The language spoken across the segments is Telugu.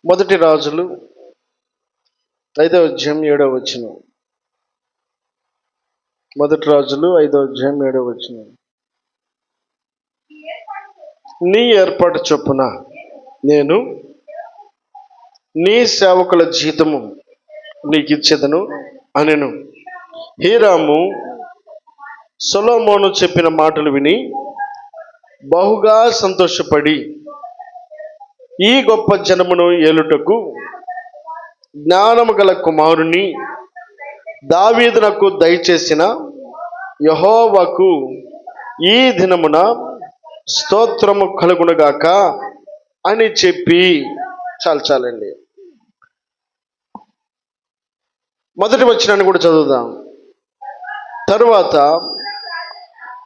మొదటి రాజులు 5వ అధ్యాయం 7వ వచనం. మొదటి రాజులు 5వ అధ్యాయం 7వ వచనం. నీ ఏర్పాటు చొప్పున నేను నీ సేవకుల జీతము నీకిచ్చేదను అనెను. హీరాము సొలొమోను చెప్పిన మాటలు విని బహుగా సంతోషపడి ఈ గొప్ప జనమును ఏలుటకు జ్ఞానము గల కుమారుని దావీదునకు దయచేసిన యెహోవాకు ఈ దినమున స్తోత్రము కలుగునుగాక అని చెప్పి చాలండి. మొదటి వచనాన్ని కూడా చదువుదాం. తరువాత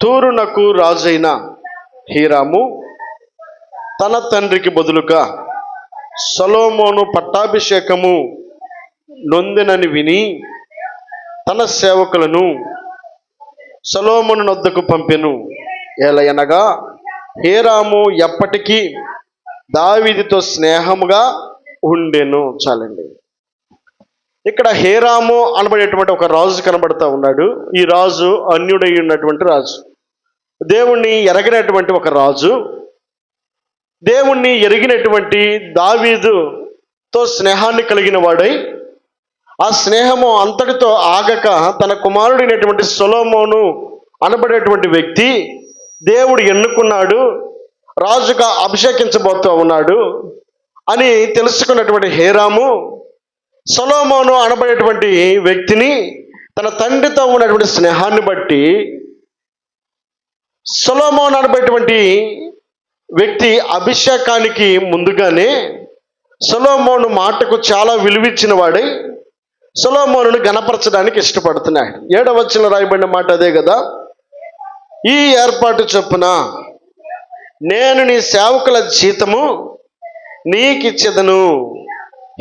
తూరునకు రాజైన హీరాము తన తండ్రికి బదులుగా సొలొమోను పట్టాభిషేకము నొందెనని విని తన సేవకులను సొలొమోను నొద్దకు పంపెను. ఏలయనగా హీరాము ఎప్పటికీ దావీదుతో స్నేహముగా ఉండెను. చాలండి. ఇక్కడ హీరాము అనబడేటువంటి ఒక రాజు కనబడతా ఉన్నాడు. ఈ రాజు అన్యుడై ఉన్నటువంటి రాజు, దేవుణ్ణి ఎరగినటువంటి ఒక రాజు. దేవుణ్ణి ఎరిగినటువంటి దావీదుతో స్నేహాన్ని కలిగిన వాడై, ఆ స్నేహము అంతటితో ఆగక తన కుమారుడైనటువంటి సొలొమోను అనబడేటువంటి వ్యక్తి దేవుడు ఎన్నుకున్నాడు, రాజుగా అభిషేకించబోతూ ఉన్నాడు అని తెలుసుకున్నటువంటి హీరాము సొలొమోను అనబడేటువంటి వ్యక్తిని తన తండ్రితో ఉన్నటువంటి స్నేహాన్ని బట్టి, సొలొమోను అనబడేటువంటి వ్యక్తి అభిషేకానికి ముందుగానే సొలొమోను మాటకు చాలా విలువిచ్చిన వాడై సొలొమోనును గణపరచడానికి ఇష్టపడుతున్నాడు. 7వ వచనంలో రాయబడిన మాట అదే కదా. ఈ ఏర్పాటు చొప్పున నేను నీ సేవకుల జీతము నీకిచ్చెదను.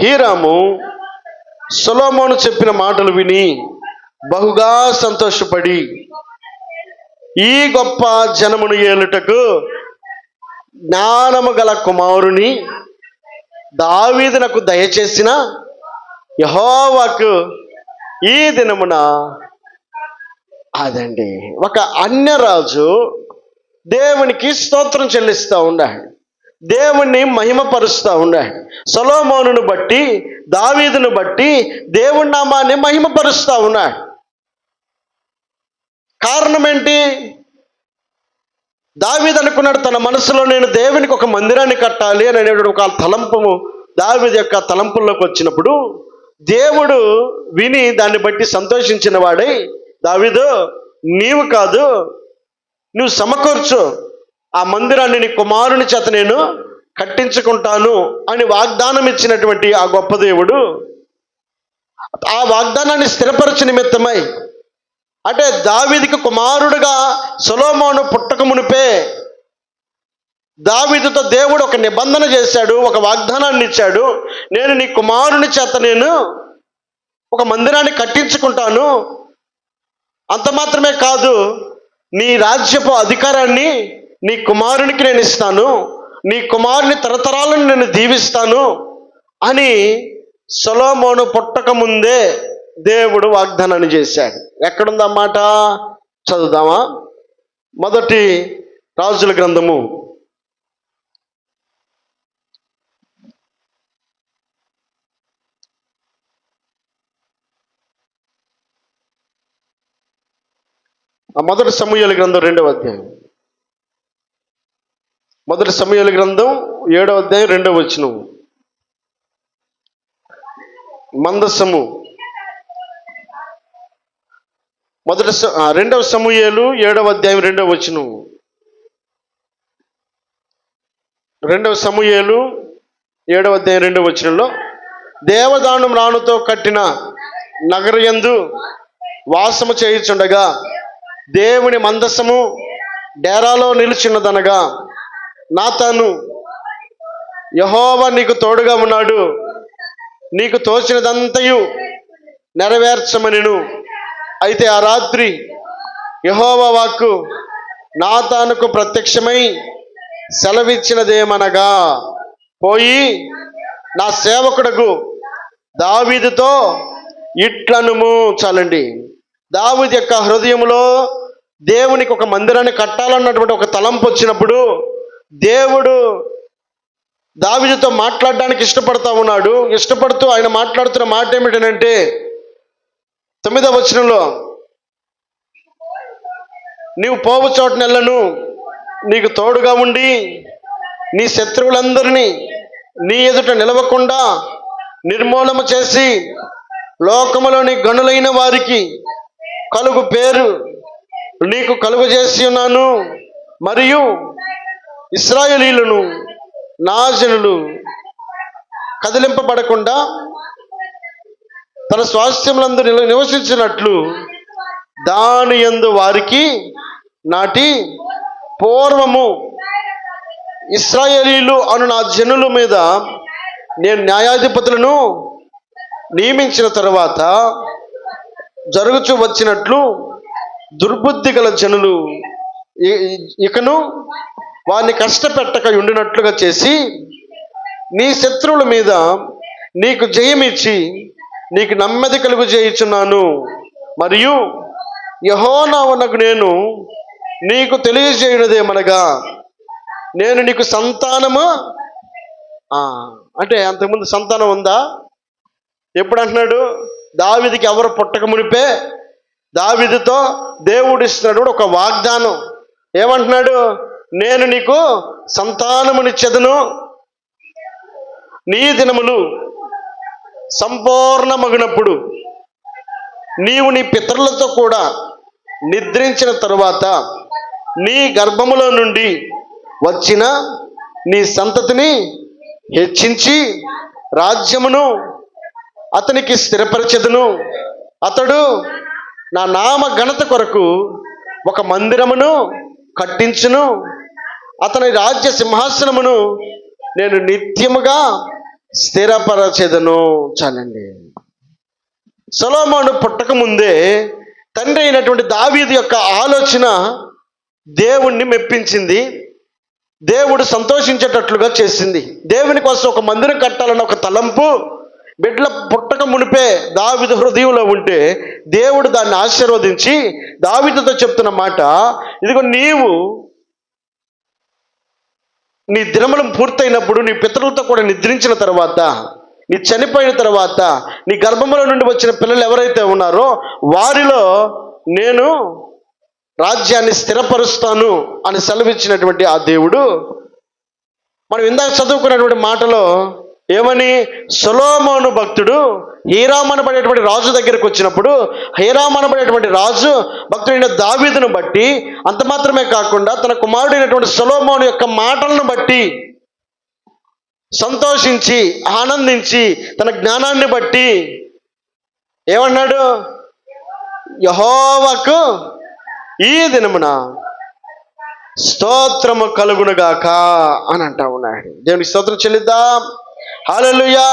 హీరాము సొలొమోను చెప్పిన మాటలు విని బహుగా సంతోషపడి ఈ గొప్ప జనమును ఏలుటకు జ్ఞానము గల కుమారుని దావీదునకు దయచేసిన యెహోవాకు ఈ దినమున అదండి ఒక అన్యరాజు దేవునికి స్తోత్రం చెల్లిస్తూ ఉండాడు, దేవుణ్ణి మహిమపరుస్తూ ఉండాడు. సొలొమోనును బట్టి, దావీదును బట్టి దేవుని నామాన్ని మహిమపరుస్తూ ఉన్నాడు. కారణం ఏంటి? దావీదు అనుకున్నాడు తన మనసులో, నేను దేవునికి ఒక మందిరాన్ని కట్టాలి అని అనేటువంటి ఒక తలంపు దావీదు యొక్క తలంపుల్లోకి వచ్చినప్పుడు దేవుడు విని దాన్ని బట్టి సంతోషించిన వాడై, దావీదు నీవు కాదు, నువ్వు సమకూర్చు, ఆ మందిరాన్ని నీ కుమారుని చేత నేను కట్టించుకుంటాను అని వాగ్దానం ఇచ్చినటువంటి ఆ గొప్ప దేవుడు ఆ వాగ్దానాన్ని స్థిరపరచు నిమిత్తమై, అంటే దావీదుకి కుమారుడుగా సొలొమోను పుట్టక మునిపే దావీదుతో దేవుడు ఒక నిబంధన చేశాడు, ఒక వాగ్దానాన్ని ఇచ్చాడు. నేను నీ కుమారుని చేత నేను ఒక మందిరాన్ని కట్టించుకుంటాను, అంత మాత్రమే కాదు, నీ రాజ్యపు అధికారాన్ని నీ కుమారునికి నేను ఇస్తాను, నీ కుమారుని తరతరాలను నేను దీవిస్తాను అని సొలొమోను పుట్టక ముందే దేవుడు వాగ్దానాన్ని చేశాడు. ఎక్కడుందన్నమాట? చదువుదామా? మొదటి రాజుల గ్రంథము 1 సమూయేలు గ్రంథం 2వ అధ్యాయం. 1 సమూయేలు గ్రంథం 7వ అధ్యాయం 2వ వచనం. మందసము 2వ సమూయేలు 7వ అధ్యాయం 2వ వచనం. 2వ సమూయేలు 7వ అధ్యాయం 2వ వచనంలో, దేవదానం రాణుతో కట్టిన నగరయందు వాసము చేయుచుండగా దేవుని మందసము డేరాలో నిలుచున్నదనగా నాతాను, యెహోవా నీకు తోడుగా ఉన్నాడు, నీకు తోచినదంతయు నెరవేర్చమనెను. అయితే ఆ రాత్రి యెహోవా వాక్కు నాతానుకు ప్రత్యక్షమై సెలవిచ్చినదేమనగా, పోయి నా సేవకుడకు దావీదుతో ఇట్లనుము. చాలండి. దావీదు యొక్క హృదయంలో దేవునికి ఒక మందిరాన్ని కట్టాలన్నటువంటి ఒక తలంపు వచ్చినప్పుడు దేవుడు దావీదుతో మాట్లాడడానికి ఇష్టపడతా ఉన్నాడు. ఇష్టపడుతూ ఆయన మాట్లాడుతున్న మాట ఏమిటంటే 9వ వచనంలో, నీవు పోవు చోటనెల్లను నీకు తోడుగా ఉండి నీ శత్రువులందరినీ నీ ఎదుట నిలవకుండా నిర్మూలన చేసి లోకములోని గనులైన వారికి కలుగు పేరు నీకు కలుగు చేసి ఉన్నాను. మరియు ఇశ్రాయేలీయులను నా జనులు కదిలింపబడకుండా తన స్వాస్థ్యములందు నివసించినట్లు దాని యందు వారికి నాటి పూర్వము ఇశ్రాయేలీయులు అను నా జనుల మీద నేను న్యాయాధిపతులను నియమించిన తర్వాత జరుగుచూ వచ్చినట్లు దుర్బుద్ధి గల జనులు ఇకను వారిని కష్టపెట్టక ఉండినట్లుగా చేసి నీ శత్రువుల మీద నీకు జయమిచ్చి నీకు నెమ్మది కలుగు చేయుచున్నాను. మరియు యెహోవానగు నేను నీకు తెలియజేయునదేమనగా నేను నీకు సంతానము అంటే అంతకుముందు సంతానం ఉందా? ఎప్పుడు అంటున్నాడు? దావీదుకి ఎవరు పుట్టక మునిపే దావీదుతో దేవుడు ఇస్తున్నాడు ఒక వాగ్దానం. ఏమంటున్నాడు? నేను నీకు సంతానమునిచ్చెదను, నీ దినములు సంపూర్ణమగినప్పుడు నీవు నీ పితరులతో కూడా నిద్రించిన తరువాత నీ గర్భములో నుండి వచ్చిన నీ సంతతిని హెచ్చించి రాజ్యమును అతనికి స్థిరపరచెదను. అతడు నా నామ ఘనత కొరకు ఒక మందిరమును కట్టించును. అతని రాజ్య సింహాసనమును నేను నిత్యముగా స్థిరపరచెదను. చాలండి. సొలొమోను పుట్టక ముందే తండ్రి అయినటువంటి దావీదు యొక్క ఆలోచన దేవుణ్ణి మెప్పించింది, దేవుడు సంతోషించేటట్లుగా చేసింది. దేవుని కోసం ఒక మందిరం కట్టాలన్న ఒక తలంపు బిడ్డల పుట్టక మునిపే దావీదు హృదయంలో ఉంటే దేవుడు దాన్ని ఆశీర్వదించి దావీదుతో చెప్తున్న మాట, ఇదిగో నీవు నీ దినములు పూర్తయినప్పుడు నీ పితరులతో కూడా నిద్రించిన తర్వాత, నీ చనిపోయిన తర్వాత నీ గర్భంలో నుండి వచ్చిన పిల్లలు ఎవరైతే ఉన్నారో వారిలో నేను రాజ్యాన్ని స్థిరపరుస్తాను అని సెలవిచ్చినటువంటి ఆ దేవుడు మనం ఇందాక చదువుకున్నటువంటి మాటలో ఏమని, సొలొమోను భక్తుడు హీరాము అనబడేటువంటి రాజు దగ్గరికి వచ్చినప్పుడు హీరాము అనబడేటువంటి రాజు భక్తుడైన దావీదును బట్టి, అంత మాత్రమే కాకుండా తన కుమారుడైనటువంటి సొలొమోను యొక్క మాటలను బట్టి సంతోషించి ఆనందించి తన జ్ఞానాన్ని బట్టి ఏమన్నాడు? యెహోవాకు ఈ దినమున స్తోత్రము కలుగునుగాక అని అంటా ఉన్నాడు. దేవునికి స్తోత్రం చెల్లిద్దాం. హల్లెలూయా.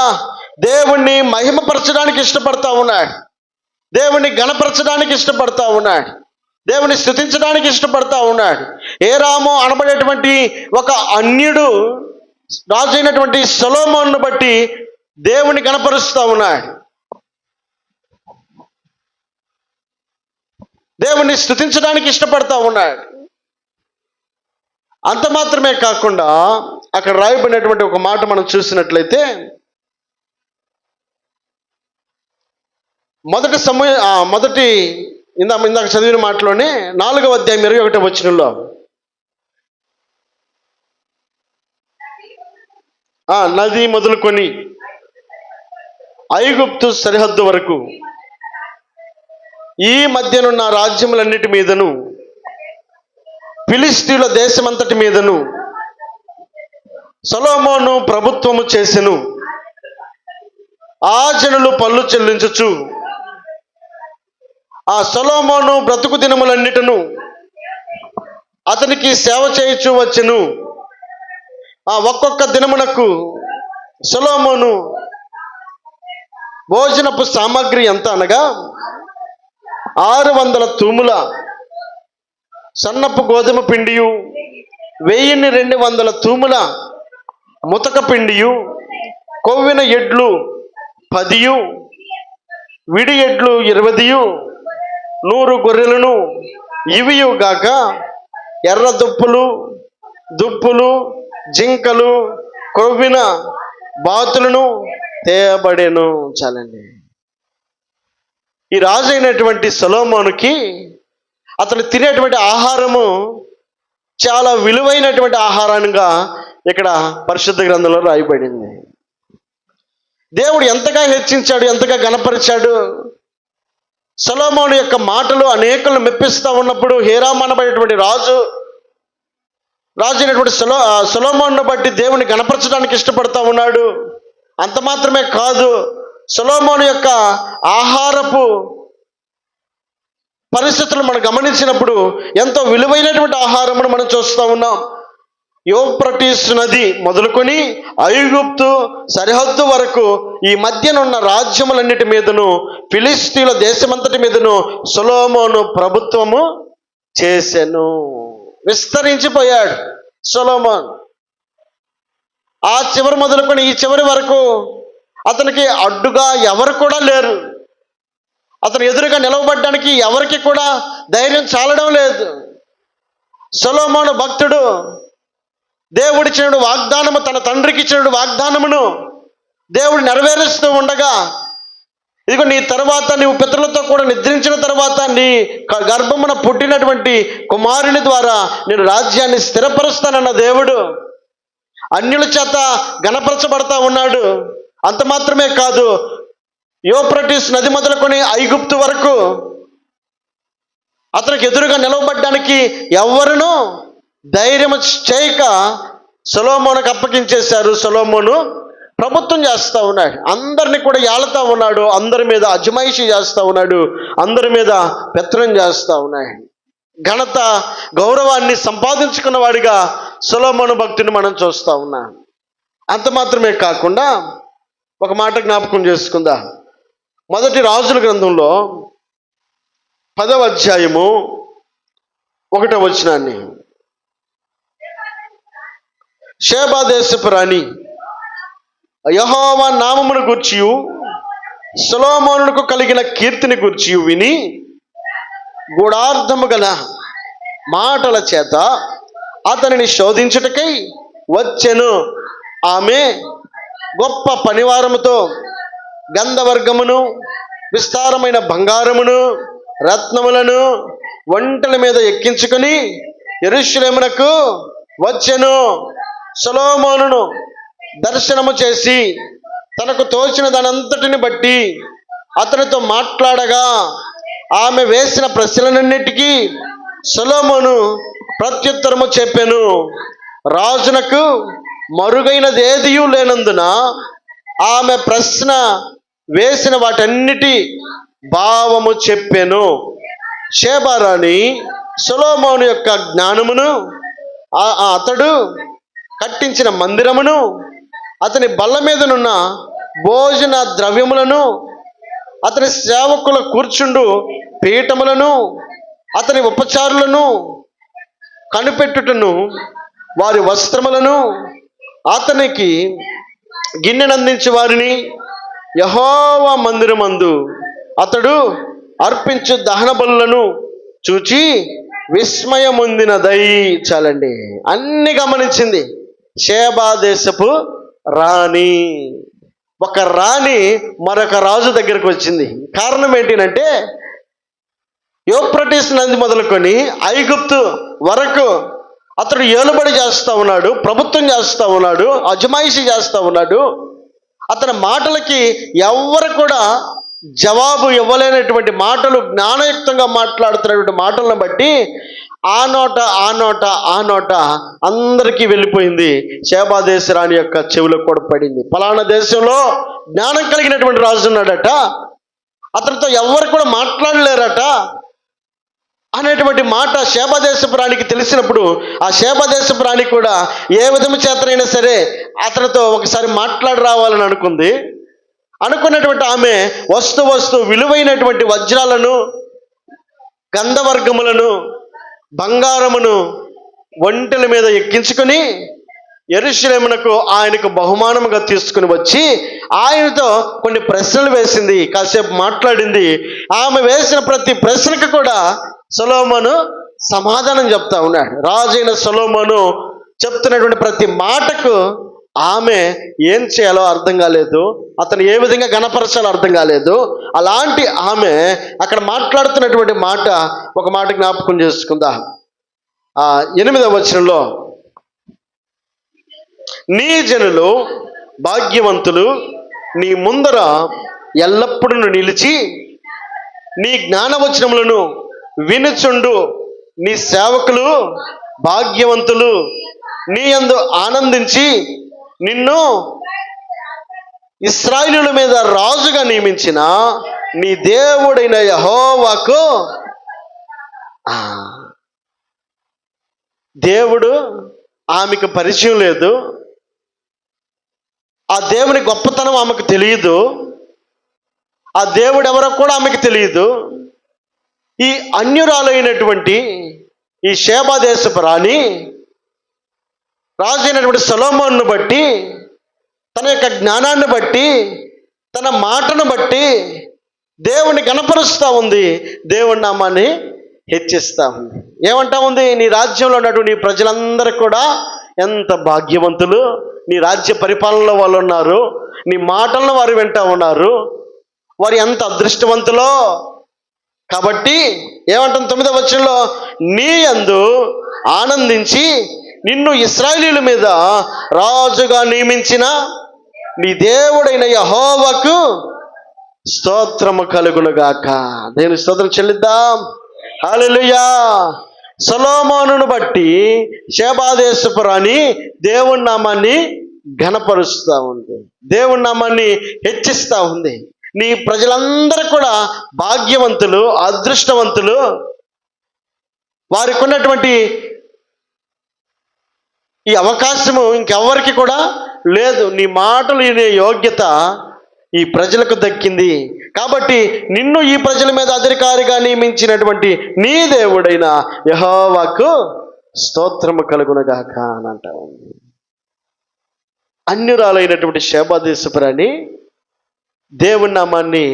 దేవుణ్ణి మహిమపరచడానికి ఇష్టపడతా ఉన్నాడు, దేవుణ్ణి గణపరచడానికి ఇష్టపడతా ఉన్నాడు, దేవుని స్తుతించడానికి ఇష్టపడతా ఉన్నాడు. హీరాము అనబడేటువంటి ఒక అన్యుడు రాజు అయినటువంటి సొలొమోనును బట్టి దేవుని గణపరుస్తూ ఉన్నాడు, దేవుణ్ణి స్తుతించడానికి ఇష్టపడతా ఉన్నాడు. అంత మాత్రమే కాకుండా అక్కడ రాయబడినటువంటి ఒక మాట మనం చూసినట్లయితే మొదటి ఇందాక చదివిన మాటలోనే 4వ అధ్యాయం 21వ వచనంలో నది మొదలుకొని ఐగుప్తు సరిహద్దు వరకు ఈ మధ్యనున్న రాజ్యములన్నిటి మీదను ఫిలిష్తీయుల దేశమంతటి మీదను సొలొమోను ప్రభుత్వము చేసెను. ఆ జనులు పన్ను చెల్లించుచు ఆ సొలొమోను బ్రతుకు దినములన్నిటను అతనికి సేవ చేయుచు వచ్చెను. ఒక్కొక్క దినమునకు సొలొమోను భోజనపు సామాగ్రి ఎంత అనగా 600 తూముల సన్నపు గోధుమ పిండియు 1200 తూముల ముతక పిండియు కొవ్విన ఎడ్లు 10, విడి ఎడ్లు 20, 100 గొర్రెలను ఇవియు గాక ఎర్ర దుప్పులు, జింకలు, కొవ్విన బాతులను తేబడెను. చాలండి. ఈ రాజు అయినటువంటి సొలొమోనుకి అతను తినేటువంటి ఆహారము చాలా విలువైనటువంటి ఆహారంగా ఇక్కడ పరిశుద్ధ గ్రంథంలో రాయబడింది. దేవుడు ఎంతగా హెచ్చించాడు, ఎంతగా గణపరిచాడు. సొలొమోను యొక్క మాటలు అనేకులను మెప్పిస్తూ ఉన్నప్పుడు హీరాము అనబడేటువంటి రాజు అయినటువంటి సొలొమోనును బట్టి దేవుని గణపరచడానికి ఇష్టపడతా ఉన్నాడు. అంత మాత్రమే కాదు, సొలొమోను యొక్క ఆహారపు పరిస్థితులు మనం గమనించినప్పుడు ఎంతో విలువైనటువంటి ఆహారమును మనం చూస్తూ ఉన్నాం. యూఫ్రటీస్ నది మొదలుకొని ఐగుప్తు సరిహద్దు వరకు ఈ మధ్యనున్న రాజ్యములన్నిటి మీదను, ఫిలిస్తీన్ల దేశమంతటి మీదను సొలొమోను ప్రభుత్వము చేసెను. విస్తరించిపోయాడు సొలొమోన్. ఆ చివరి మొదలుకొని ఈ చివరి వరకు అతనికి అడ్డుగా ఎవరు కూడా లేరు. అతను ఎదురుగా నిలవబడ్డానికి ఎవరికి కూడా ధైర్యం చాలడం లేదు. సొలొమోను భక్తుడు దేవుడిచ్చిన వాగ్దానము, తన తండ్రికి ఇచ్చిన వాగ్దానమును దేవుడు నెరవేరుస్తూ ఉండగా, ఇదిగో నీ తర్వాత నీవు పితరులతో కూడా నిద్రించిన తర్వాత నీ గర్భమున పుట్టినటువంటి కుమారుని ద్వారా నేను రాజ్యాన్ని స్థిరపరుస్తానన్న దేవుడు అన్యుల చేత గణపరచబడతా ఉన్నాడు. అంత మాత్రమే కాదు, యూఫ్రటీస్ నది మొదలుకొని ఐగుప్తు వరకు అతనికి ఎదురుగా నిలవబడ్డానికి ఎవరునూ ధైర్యం చేయక సొలొమోనుకు అప్పగించేశారు. సొలొమోను ప్రభుత్వం చేస్తూ ఉన్నాడు. అందరినీ కూడా ఏలుతా ఉన్నాడు. అందరి మీద అజమాయిషీ చేస్తూ ఉన్నాడు. అందరి మీద పెత్తనం చేస్తూ ఉన్నాడు. ఘనత గౌరవాన్ని సంపాదించుకున్న వాడిగా సొలొమోను భక్తుని మనం చూస్తూ ఉన్నాం. అంత మాత్రమే కాకుండా ఒక మాట జ్ఞాపకం చేసుకుందాం. మొదటి రాజుల గ్రంథంలో 10వ అధ్యాయము 1వ వచనాన్ని, షేబా దేశపు రాణి యెహోవా నామమును గూర్చియు సొలొమోనుకు కలిగిన కీర్తిని గూర్చియు విని గూఢార్థము గల మాటల చేత అతనిని శోధించుటకై వచ్చెను. ఆమె గొప్ప పనివారముతో గంధవర్గమును, విస్తారమైన బంగారమును, రత్నములను ఒంటెల మీద ఎక్కించుకొని యెరూషలేమునకు వచ్చెను. సొలొమోనును దర్శనము చేసి తనకు తోచిన దానంతటిని బట్టి అతనితో మాట్లాడగా, ఆమె వేసిన ప్రశ్నలన్నిటికీ సొలొమోను ప్రత్యుత్తరము చెప్పెను. రాజునకు మరుగైనది ఏదియూ లేనందున ఆమె ప్రశ్న వేసిన వాటన్నిటి భావము చెప్పెను. షేబా రాణి సొలొమోను యొక్క జ్ఞానమును, అతడు కట్టించిన మందిరమును, అతని బల్ల మీదనున్న భోజన ద్రవ్యములను, అతని సేవకుల కూర్చుండు పీఠములను, అతని ఉపచారులను కనిపెట్టుటను, వారి వస్త్రములను, అతనికి గిన్నెనందించే వారిని, యెహోవా మందిరమందు అతడు అర్పించు దహన బలులను చూచి విస్మయముందినదై. చాలండి. అన్ని గమనించింది షేబా దేశపు రాణి. ఒక రాణి మరొక రాజు దగ్గరకు వచ్చింది. కారణం ఏంటంటే, యూఫ్రటీస్ నది మొదలుకొని ఐగుప్తు వరకు అతడు ఏలుబడి చేస్తూ ఉన్నాడు, ప్రభుత్వం చేస్తూ ఉన్నాడు, అజమాయిషీ చేస్తూ ఉన్నాడు. అతని మాటలకి ఎవ్వరు కూడా జవాబు ఇవ్వలేనటువంటి మాటలు, జ్ఞానయుక్తంగా మాట్లాడుతున్నటువంటి మాటలను బట్టి ఆ నోట అందరికీ వెళ్ళిపోయింది. షేబా దేశ రాణి యొక్క చెవులకు కూడా పడింది. ఫలానా దేశంలో జ్ఞానం కలిగినటువంటి రాజు ఉన్నాడట, అతనితో ఎవరు కూడా మాట్లాడలేరట అనేటువంటి మాట షేబా దేశపు రాణికి తెలిసినప్పుడు, ఆ షేబా దేశపు రాణి కూడా ఏ విధము చేతనైనా సరే అతనితో ఒకసారి మాట్లాడి రావాలని అనుకున్నటువంటి ఆమె వస్తు విలువైనటువంటి వజ్రాలను, గంధవర్గములను, బంగారమును ఒంటెల మీద ఎక్కించుకొని యెరూషలేమునకు ఆయనకు బహుమానముగా తీసుకుని వచ్చి ఆయనతో కొన్ని ప్రశ్నలు వేసింది, కాసేపు మాట్లాడింది. ఆమె వేసిన ప్రతి ప్రశ్నకు కూడా సొలొమోను సమాధానం చెప్తా ఉన్నాడు. రాజైన సొలొమోను చెప్తున్నటువంటి ప్రతి మాటకు ఆమె ఏం చేయాలో అర్థం కాలేదు, అతను ఏ విధంగా గణపరచాలో అర్థం కాలేదు. అలాంటి ఆమె అక్కడ మాట్లాడుతున్నటువంటి మాట, ఒక మాట జ్ఞాపకం చేసుకుందా. 8వ వచనంలో, నీ జనులు భాగ్యవంతులు, నీ ముందర ఎల్లప్పుడూ నిలిచి నీ జ్ఞానవచనములను వినుచుండు నీ సేవకులు భాగ్యవంతులు, నీ యందు ఆనందించి నిన్ను ఇశ్రాయేలుల మీద రాజుగా నియమించిన నీ దేవుడైన యెహోవాకు. దేవుడు ఆమెకు పరిచయం లేదు, ఆ దేవుని గొప్పతనం ఆమెకు తెలియదు, ఆ దేవుడు ఎవరో కూడా ఆమెకు తెలియదు. ఈ అన్యురాలైనటువంటి ఈ షేబా దేశపు రాణి రాజు అయినటువంటి సొలొమోనును బట్టి, తన యొక్క జ్ఞానాన్ని బట్టి, తన మాటను బట్టి దేవుని గణపరుస్తూ ఉంది, దేవుని నామాన్ని హెచ్చిస్తూ ఉంది. ఏమంటా ఉంది? నీ రాజ్యంలో ఉన్నటువంటి నీ ప్రజలందరూ కూడా ఎంత భాగ్యవంతులు, నీ రాజ్య పరిపాలనలో వాళ్ళు ఉన్నారు, నీ మాటలను వారు వింటూ ఉన్నారు, వారు ఎంత అదృష్టవంతులో. కాబట్టి ఏమంటుంది 9వ వచనంలో, నీ యందు ఆనందించి నిన్ను ఇశ్రాయేలీయుల మీద రాజుగా నియమించిన నీ దేవుడైన యెహోవాకు స్తోత్రము కలుగునుగాక. దేవుని స్తోత్రం చెల్లిద్దాం. హల్లెలూయా. సొలొమోనును బట్టి షేబా దేశపు రాణి దేవుని నామాన్ని ఘనపరుస్తూ ఉంది, దేవుని నామాన్ని హెచ్చిస్తూ ఉంది. నీ ప్రజలందరూ కూడా భాగ్యవంతులు, అదృష్టవంతులు, వారికి ఉన్నటువంటి ఈ అవకాశము ఇంకెవరికి కూడా లేదు. నీ మాటలు వినే యోగ్యత ఈ ప్రజలకు దక్కింది. కాబట్టి నిన్ను ఈ ప్రజల మీద అధికారిగా నియమించినటువంటి నీ దేవుడైన యెహోవాకు స్తోత్రము కలుగునుగాక అని అంటా ఉంది. అన్యురాలైనటువంటి షేబా దేశపు రాణి దేవుని నామాన్ని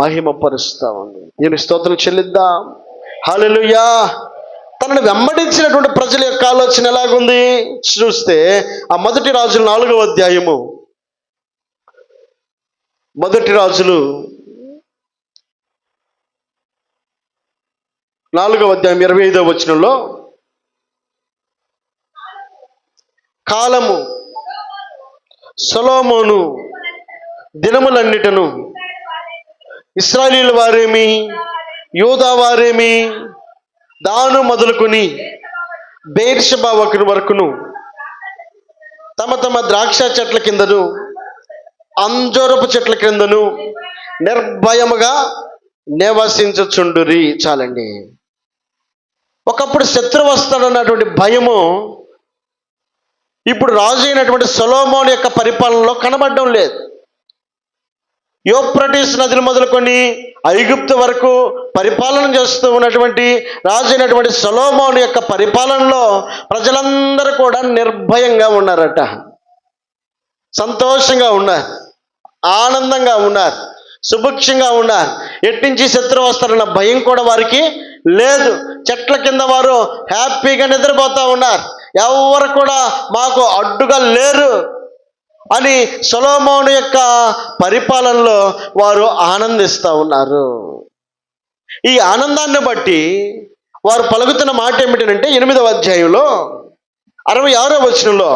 మహిమపరుస్తూ ఉంది. నేను స్తోత్రం చెల్లిద్దాం. హల్లెలూయా. తనను వెంబడించినటువంటి ప్రజల యొక్క ఆలోచన ఎలాగుంది చూస్తే, ఆ 1 రాజులు 4వ అధ్యాయము, 1 రాజులు 4వ అధ్యాయం 25వ వచనంలో, కాలము సొలొమోను దినములన్నిటను ఇశ్రాయేలీయుల వారేమి, యూదా వారేమి, దాను మొదలుకొని బెయేర్షెబా వరకును తమ తమ ద్రాక్ష చెట్ల కిందను అంజూరపు చెట్ల కిందను నిర్భయముగా నివసించుచుండురి. చాలండి. ఒకప్పుడు శత్రువు వస్తాడన్నటువంటి భయము ఇప్పుడు రాజు అయినటువంటి సొలొమోను యొక్క పరిపాలనలో కనబడడం లేదు. యూఫ్రటీస్ నదులు మొదలుకొని ఐగుప్తు వరకు పరిపాలన చేస్తూ ఉన్నటువంటి రాజు అయినటువంటి సొలొమోను యొక్క పరిపాలనలో ప్రజలందరూ కూడా నిర్భయంగా ఉన్నారట, సంతోషంగా ఉన్నారు, ఆనందంగా ఉన్నారు, సుభిక్షంగా ఉన్నారు. ఎట్నుంచి శత్రువు వస్తారన్న భయం కూడా వారికి లేదు. చెట్ల కింద వారు హ్యాపీగా నిద్రపోతూ ఉన్నారు. ఎవరు కూడా మాకు అడ్డుగా లేరు అని సొలొమోను యొక్క పరిపాలనలో వారు ఆనందిస్తూ ఉన్నారు. ఈ ఆనందాన్ని బట్టి వారు పలుకుతున్న మాట ఏమిటంటే 8వ అధ్యాయంలో 66వ వచనంలో,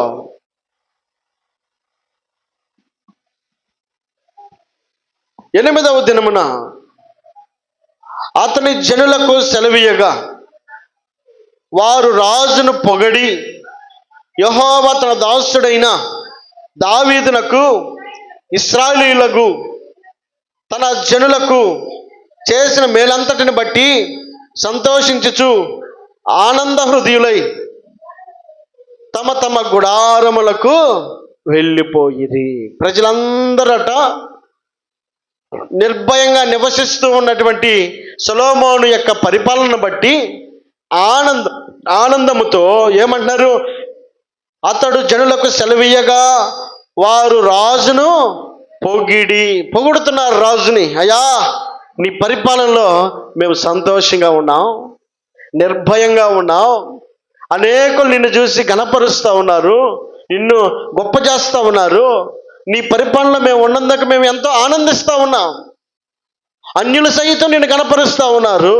ఎనిమిదవ దినమున అతని జనులకు సెలవీయగా వారు రాజును పొగడి యెహోవా తన దాసుడైన దావీదునకు ఇశ్రాయేలీయులకు తన జనులకు చేసిన మేలంతటిని బట్టి సంతోషించుచు ఆనంద హృదయులై తమ తమ గుడారములకు వెళ్ళిపోయిరి. ప్రజలందరట నిర్భయంగా నివసిస్తూ ఉన్నటువంటి సొలొమోను యొక్క పరిపాలన బట్టి ఆనందముతో ఏమంటున్నారు? అతడు జనులకు సెలవీయగా వారు రాజును పొగుడుతున్నారు రాజుని. అయ్యా, నీ పరిపాలనలో మేము సంతోషంగా ఉన్నాం, నిర్భయంగా ఉన్నాం. అనేకులు నిన్ను చూసి ఘనపరుస్తూ ఉన్నారు, నిన్ను గొప్ప చేస్తూ ఉన్నారు. నీ పరిపాలనలో మేము ఉన్నందుకు మేము ఎంతో ఆనందిస్తూ ఉన్నాం. అన్యులు సైతం నిన్ను ఘనపరుస్తూ ఉన్నారు.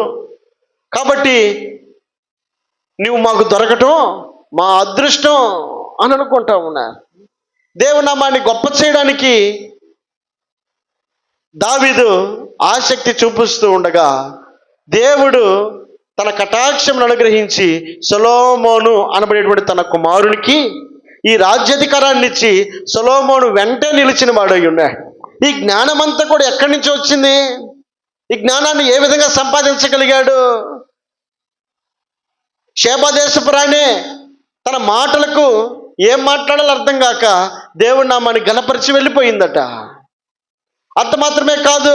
కాబట్టి నువ్వు మాకు దొరకటం మా అదృష్టం అని అనుకుంటా ఉన్నారు. దేవుని నామాన్ని గొప్ప చేయడానికి దావీదు ఆసక్తి చూపిస్తూ ఉండగా దేవుడు తన కటాక్షమును అనుగ్రహించి సొలొమోను అనబడేటువంటి తన కుమారునికి ఈ రాజ్యాధికారాన్ని ఇచ్చి సొలొమోను వెంట నిలిచిన వాడై ఉన్నాడు. ఈ జ్ఞానమంతా కూడా ఎక్కడి నుంచి వచ్చింది? ఈ జ్ఞానాన్ని ఏ విధంగా సంపాదించగలిగాడు? షేబదేశపు రాణి తన మాటలకు ఏం మాట్లాడాలో అర్థం కాక దేవుడి నామాన్ని ఘనపరిచి వెళ్ళిపోయిందట. అంత మాత్రమే కాదు,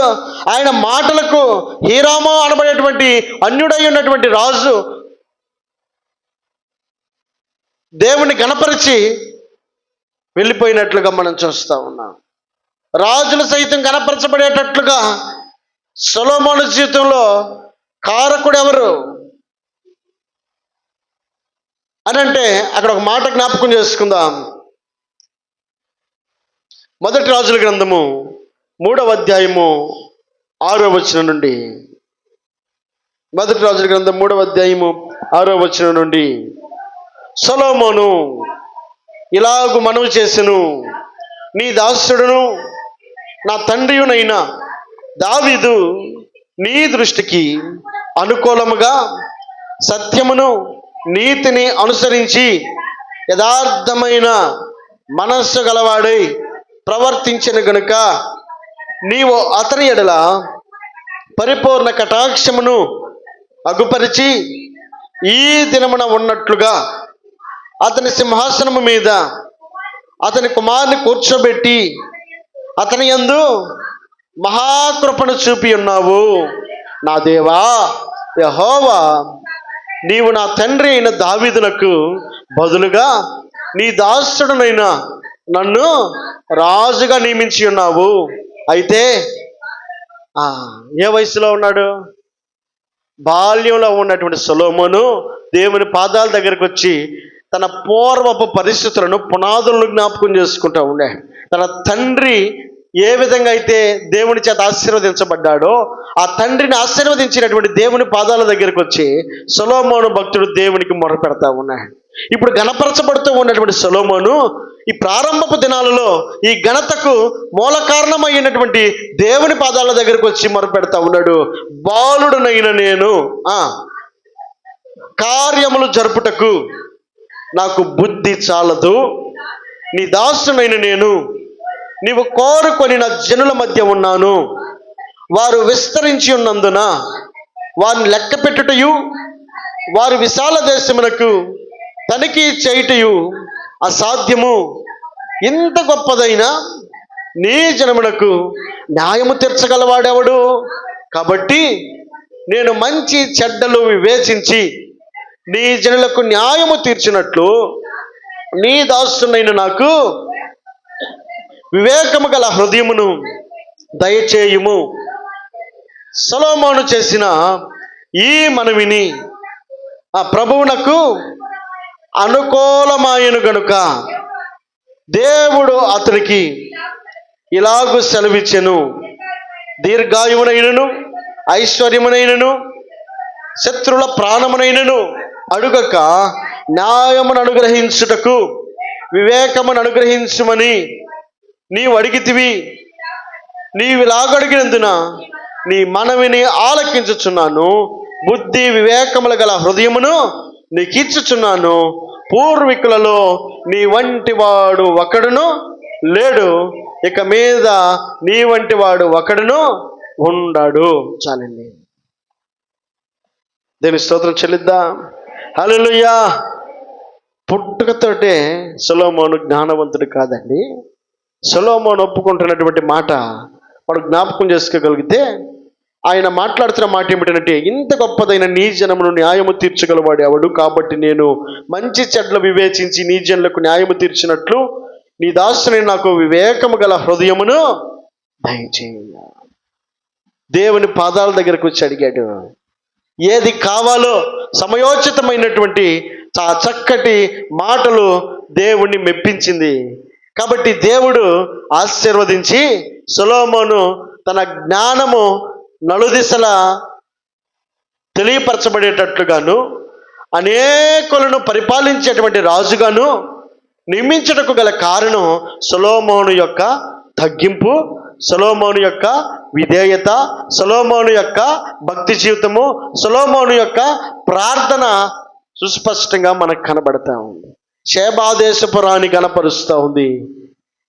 ఆయన మాటలకు హీరామో అనబడేటువంటి అన్యుడై ఉన్నటువంటి రాజు దేవుణ్ణి ఘనపరిచి వెళ్ళిపోయినట్లుగా మనం చూస్తూ ఉన్నాం. రాజులు సైతం ఘనపరచబడేటట్లుగా సొలొమోను జీవితంలో కారకుడు ఎవరు అని అంటే అక్కడ ఒక మాట జ్ఞాపకం చేసుకుందాం. మొదటి రాజుల గ్రంథము 3వ అధ్యాయము 6వ వచనం నుండి. మొదటి రాజుల గ్రంథం 3వ అధ్యాయము 6వ వచనం నుండి. సొలొమోను ఇలాగు మనవి చేసెను, నీ దాసుడును నా తండ్రియునైన దావీదు నీ దృష్టికి అనుకూలముగా సత్యమును నీతిని అనుసరించి యథార్థమైన మనస్సు గలవాడై ప్రవర్తించిన గనుక నీవు అతని ఎడల పరిపూర్ణ కటాక్షమును అగుపరిచి ఈ దినమున ఉన్నట్లుగా అతని సింహాసనము మీద అతని కుమారుని కూర్చోబెట్టి అతని యందు మహాకృపను చూపి ఉన్నావు. నా దేవా యెహోవా, నీవు నా తండ్రి అయిన దావీదునకు బదులుగా నీ దాసుడునైన నన్ను రాజుగా నియమించి ఉన్నావు. అయితే ఏ వయసులో ఉన్నాడు? బాల్యంలో ఉన్నటువంటి సొలొమోను దేవుని పాదాల దగ్గరకు వచ్చి తన పూర్వపు పరిస్థితులను, పునాదులను జ్ఞాపకం చేసుకుంటూ ఉండే. తన తండ్రి ఏ విధంగా అయితే దేవుని చేత ఆశీర్వదించబడ్డాడో ఆ తండ్రిని ఆశీర్వదించినటువంటి దేవుని పాదాల దగ్గరకు వచ్చి సొలొమోను భక్తుడు దేవునికి మొర పెడతా ఉన్నాడు. ఇప్పుడు ఘనపరచబడుతూ ఉన్నటువంటి సొలొమోను ఈ ప్రారంభపు దినాలలో ఈ ఘనతకు మూల కారణమైనటువంటి దేవుని పాదాల దగ్గరకు వచ్చి మొర పెడతా ఉన్నాడు. బాలుడునైన నేను కార్యములు జరుపుటకు నాకు బుద్ధి చాలదు. నీ దాసునైన నేను నీవు కోరుకొని నా జనుల మధ్య ఉన్నాను. వారు విస్తరించి ఉన్నందున వారిని లెక్క పెట్టుటయు వారి విశాల దేశమునకు తనిఖీ చేయుటయు అసాధ్యము. ఇంత గొప్పదైన నీ జనమునకు న్యాయము తీర్చగలవాడెవడు? కాబట్టి నేను మంచి చెడ్డలు వివేచించి నీ జనులకు న్యాయము తీర్చినట్లు నీ దాసునైన నాకు వివేకము గల హృదయమును దయచేయుము. సొలొమోను చేసిన ఈ మనవిని ఆ ప్రభువునకు అనుకూలమాయను గనుక దేవుడు అతనికి ఇలాగు సెలవిచ్చెను, దీర్ఘాయువునైనను ఐశ్వర్యమునైనను శత్రుల ప్రాణమునైనను అడుగక న్యాయమును అనుగ్రహించుటకు వివేకమును అనుగ్రహించుమని నీవు అడిగితివి. నీవిలాగడిగినందున నీ మనవిని ఆలకించుచున్నాను. బుద్ధి వివేకములు గల హృదయమును నీకిచ్చుచున్నాను. పూర్వీకులలో నీ వంటి వాడు ఒకడును లేడు, ఇక మీద నీ వంటి వాడు ఒకడును ఉండడు. చాలండి, దేవుని స్తోత్రం చెల్లిద్దాం. హల్లెలూయా. పుట్టుకతోటే సొలొమోను జ్ఞానవంతుడు కాదండి. సొలొమోను ఒప్పుకుంటున్నటువంటి మాట వాడు జ్ఞాపకం చేసుకోగలిగితే ఆయన మాట్లాడుతున్న మాట ఏమిటంటే, ఇంత గొప్పదైన నీ జనమును న్యాయము తీర్చగలవాడు ఎవడు? కాబట్టి నేను మంచి చెడ్ల వివేచించి నీ జనులకు న్యాయము తీర్చినట్లు నీ దాసుని నాకు వివేకము గల హృదయమును దయచేయ. దేవుని పాదాల దగ్గరకు వచ్చి అడిగాడు. ఏది కావాలో సమయోచితమైనటువంటి చక్కటి మాటలు దేవుణ్ణి మెప్పించింది. కాబట్టి దేవుడు ఆశీర్వదించి సొలొమోను తన జ్ఞానము నలుదిశలా తెలియపరచబడేటట్లుగాను, అనేకులను పరిపాలించేటువంటి రాజుగాను నియమించుటకు గల కారణం సొలొమోను యొక్క తగ్గింపు, సొలొమోను యొక్క విధేయత, సొలొమోను యొక్క భక్తి జీవితము, సొలొమోను యొక్క ప్రార్థన సుస్పష్టంగా మనకు కనబడతా ఉంది. షేబా దేశపు రాణి కనపరుస్తూ ఉంది,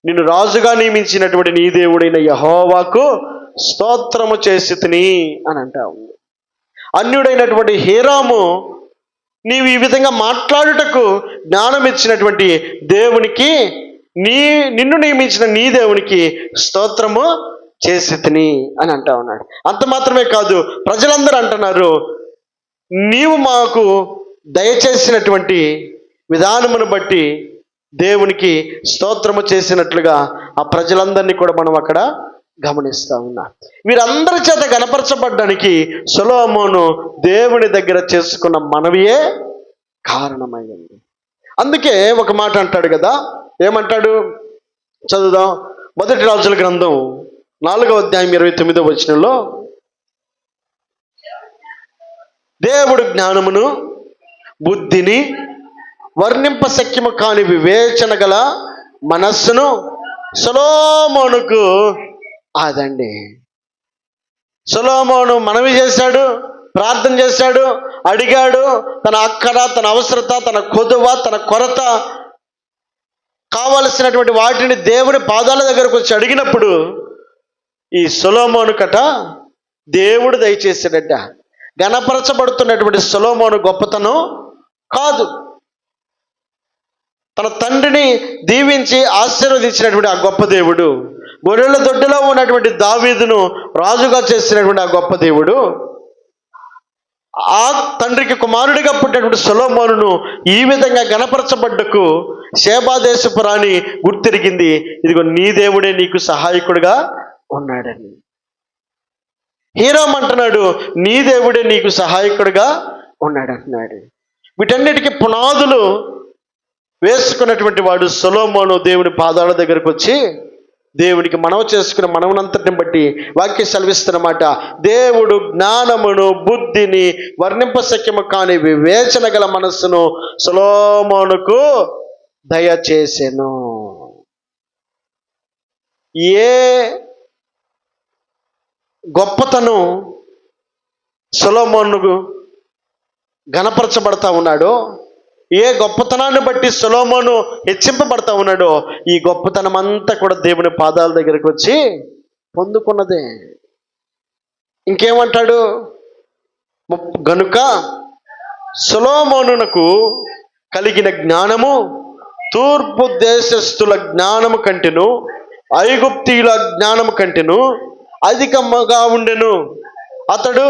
నిన్ను రాజుగా నియమించినటువంటి నీ దేవుడైన యెహోవాకు స్తోత్రము చేసి తిని అని అంటా ఉంది. అన్యుడైనటువంటి హీరాము నీవు ఈ విధంగా మాట్లాడుటకు జ్ఞానం ఇచ్చినటువంటి దేవునికి, నిన్ను నియమించిన నీ దేవునికి స్తోత్రము చేసి తిని అని అంటా ఉన్నాడు. అంత మాత్రమే కాదు, ప్రజలందరూ అంటున్నారు, నీవు మాకు దయచేసినటువంటి విధానమును బట్టి దేవునికి స్తోత్రము చేసినట్లుగా ఆ ప్రజలందరినీ కూడా మనం అక్కడ గమనిస్తూ ఉన్నాం. వీరందరి చేత గణపరచబడ్డానికి సొలొమోను దేవుని దగ్గర చేసుకున్న మనవియే కారణమైంది. అందుకే ఒక మాట అంటాడు కదా, ఏమంటాడు? చదువుదాం. మొదటి రాజుల గ్రంథం 4వ అధ్యాయం 29వ వచనంలో, దేవుడు జ్ఞానమును బుద్ధిని వర్ణింప శక్యము కాని వివేచన గల మనస్సును సొలొమోనుకు అదండి. సొలొమోను మనవి చేశాడు, ప్రార్థన చేశాడు, అడిగాడు. తన అక్కర, తన అవసరత, తన కొదువ, తన కొరత, కావలసినటువంటి వాటిని దేవుని పాదాల దగ్గరకు వచ్చి అడిగినప్పుడు ఈ సొలొమోను కట దేవుడు దయచేసాడట. గణపరచబడుతున్నటువంటి సొలొమోను గొప్పతనం కాదు, తన తండ్రిని దీవించి ఆశీర్వదించినటువంటి ఆ గొప్ప దేవుడు, గొర్రెల దొడ్డిలో ఉన్నటువంటి దావీదును రాజుగా చేసినటువంటి ఆ గొప్ప దేవుడు, ఆ తండ్రికి కుమారుడిగా పుట్టినటువంటి సొలొమోనును ఈ విధంగా గణపరచబడ్డకు షేబా దేశపు రాణి గుర్తిరిగింది, ఇదిగో నీ దేవుడే నీకు సహాయకుడిగా ఉన్నాడని. హీరామ్ అంటున్నాడు, నీ దేవుడే నీకు సహాయకుడిగా ఉన్నాడంటున్నాడు. వీటన్నిటికీ పునాదులు వేసుకున్నటువంటి వాడు సొలొమోను దేవుని పాదాల దగ్గరకు వచ్చి దేవునికి మనవ చేసుకున్న మనవనంతటిని బట్టి వాక్యం సెలవిస్తున్నమాట, దేవుడు జ్ఞానమును బుద్ధిని వర్ణింపశక్యము కాని వివేచన గల మనస్సును సొలొమోనుకు దయచేసెను. ఏ గొప్పతనం సొలొమోనుకు గణపరచబడతా ఉన్నాడో, ఏ గొప్పతనాన్ని బట్టి సొలొమోను హెచ్చింపబడతా ఉన్నాడో, ఈ గొప్పతనం అంతా కూడా దేవుని పాదాల దగ్గరికి వచ్చి పొందుకున్నదే. ఇంకేమంటాడు? గనుక సొలొమోనునకు కలిగిన జ్ఞానము తూర్పు దేశస్థుల జ్ఞానము కంటెను, ఐగుప్తీయుల జ్ఞానము కంటెను అధికముగా ఉండెను. అతడు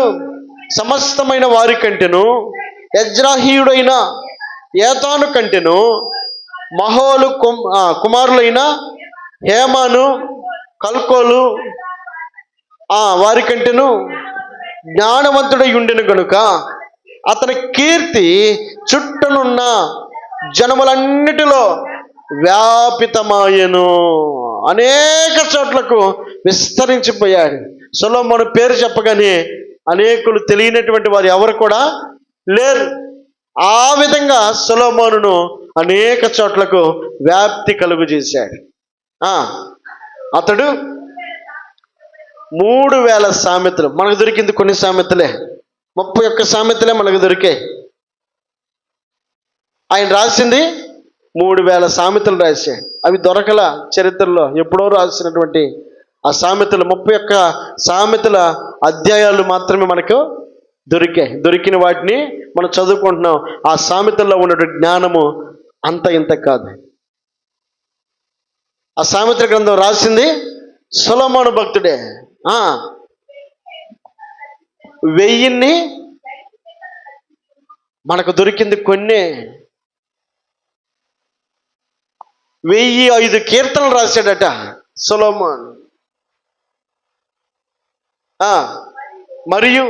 సమస్తమైన వారి కంటెను యజ్రాహీయుడైన ఏతాను కంటెను మహోలు కుమారులైన హేమాను కల్కోలు వారి కంటెను జ్ఞానవంతుడై ఉండెను. గనుక అతని కీర్తి చుట్టనున్న జనములన్నిటిలో వ్యాపితమాయెను, అనేక చోట్లకు విస్తరించిపోయాడు. సొలొమోను పేరు చెప్పగానే అనేకులు తెలియనటువంటి వారు ఎవరు కూడా లేరు. ఆ విధంగా సొలొమోనును అనేక చోట్లకు వ్యాప్తి కలుగు చేశాడు. అతడు 3000 సామెతలు, మనకు దొరికింది కొన్ని సామెతలే, 31 సామెతలే మనకు దొరికాయి. ఆయన రాసింది 3000 సామెతలు రాశాడు. అవి దొరకల చరిత్రలో, ఎప్పుడో రాసినటువంటి ఆ సామెతలు 31 సామెతల అధ్యాయాలు మాత్రమే మనకు దొరికాయి. దొరికిన వాటిని మనం చదువుకుంటున్నాం. ఆ సామెతల్లో ఉన్నటువంటి జ్ఞానము అంత ఇంత కాదు. ఆ సామెతల గ్రంథం రాసింది సొలొమోను భక్తుడే. 1000ని మనకు దొరికింది కొన్నే. 1005 కీర్తనలు రాశాడట సొలొమోన్. మరియు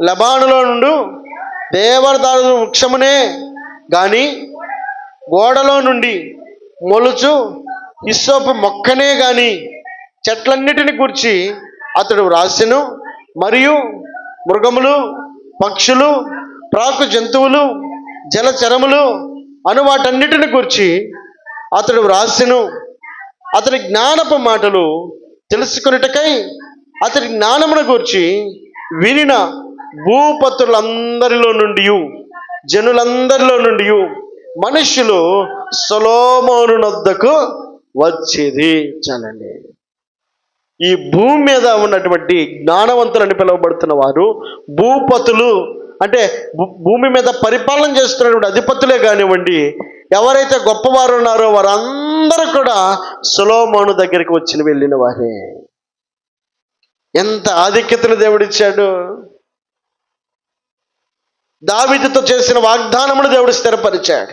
లెబానులో నుండి దేవదారు వృక్షమునే గాని గోడలో నుండి మొలుచు హిస్సోపు మొక్కనే గాని చెట్లన్నిటిని గూర్చి అతడు వ్రాసెను. మరియు మృగములు, పక్షులు, ప్రాకు జంతువులు, జలచరములు అను వాటన్నిటిని గూర్చి అతడు వ్రాసెను. అతడి జ్ఞానపు మాటలు తెలుసుకొనుటకై అతడి జ్ఞానమును గూర్చి వినిన భూపతులందరిలో నుండి, జనులందరిలో నుండి మనుష్యులు సొలొమోను నొద్దకు వచ్చేది. చాలండి. ఈ భూమి మీద ఉన్నటువంటి జ్ఞానవంతులని పిలువబడుతున్న వారు భూపతులు, అంటే భూమి మీద పరిపాలన చేస్తున్నటువంటి అధిపతులే కానివ్వండి, ఎవరైతే గొప్పవారు ఉన్నారో వారందరూ కూడా సొలొమోను దగ్గరికి వెళ్ళిన వారే. ఎంత ఆధిక్యతను దేవుడిచ్చాడు! దావీదుతో చేసిన వాగ్దానమును దేవుడు స్థిరపరిచాడు.